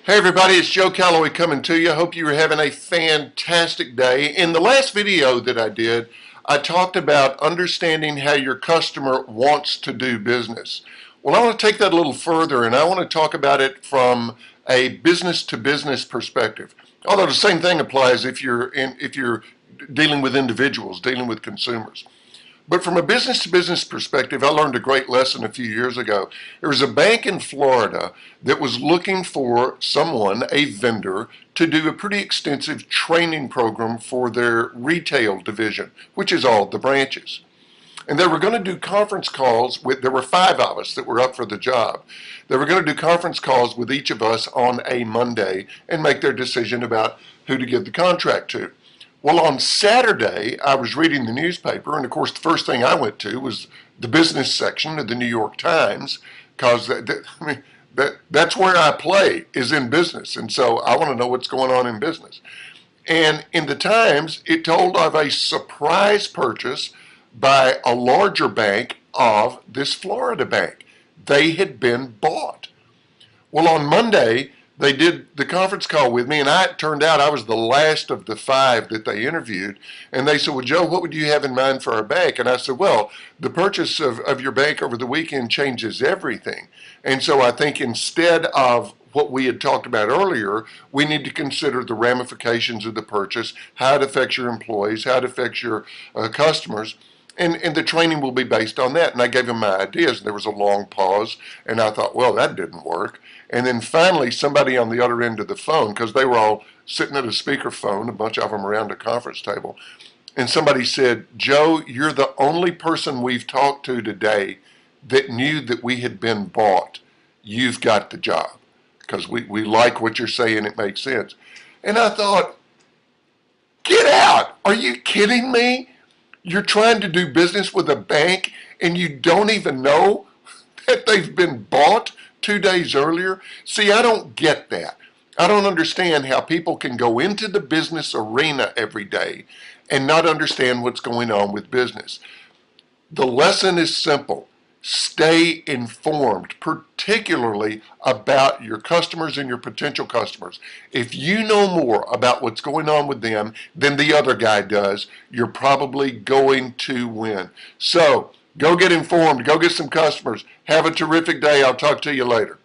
Hey everybody, it's Joe Calloway coming to you. Hope you are having a fantastic day. In the last video that I did, I talked about understanding how your customer wants to do business. Well, I want to take that a little further, and I want to talk about it from a business to business perspective. Although the same thing applies if you're dealing with individuals, dealing with consumers. But from a business to business perspective, I learned a great lesson a few years ago. There was a bank in Florida that was looking for someone, a vendor, to do a pretty extensive training program for their retail division, which is all the branches. And they were going to do conference calls with, there were 5 of us that were up for the job. They were going to do conference calls with each of us on a Monday and make their decision about who to give the contract to. Well, on Saturday, I was reading the newspaper, and of course, the first thing I went to was the business section of the New York Times, because that's where I play, is in business, and so I want to know what's going on in business. And in the Times, it told of a surprise purchase by a larger bank of this Florida bank. They had been bought. Well, on Monday, they did the conference call with me, and it turned out I was the last of the 5 that they interviewed. And they said, well, Joe, what would you have in mind for our bank? And I said, well, the purchase of your bank over the weekend changes everything. And so I think instead of what we had talked about earlier, we need to consider the ramifications of the purchase, how it affects your employees, how it affects your customers. And the training will be based on that. And I gave him my ideas, and there was a long pause, and I thought, well, that didn't work. And then finally, somebody on the other end of the phone, because they were all sitting at a speakerphone, a bunch of them around a conference table, and somebody said, Joe, you're the only person we've talked to today that knew that we had been bought. You've got the job, because we like what you're saying. It makes sense. And I thought, get out. Are you kidding me? You're trying to do business with a bank and you don't even know that they've been bought 2 days earlier? See, I don't get that. I don't understand how people can go into the business arena every day and not understand what's going on with business. The lesson is simple. Stay informed, particularly about your customers and your potential customers. If you know more about what's going on with them than the other guy does, you're probably going to win. So, go get informed, go get some customers. Have a terrific day. I'll talk to you later.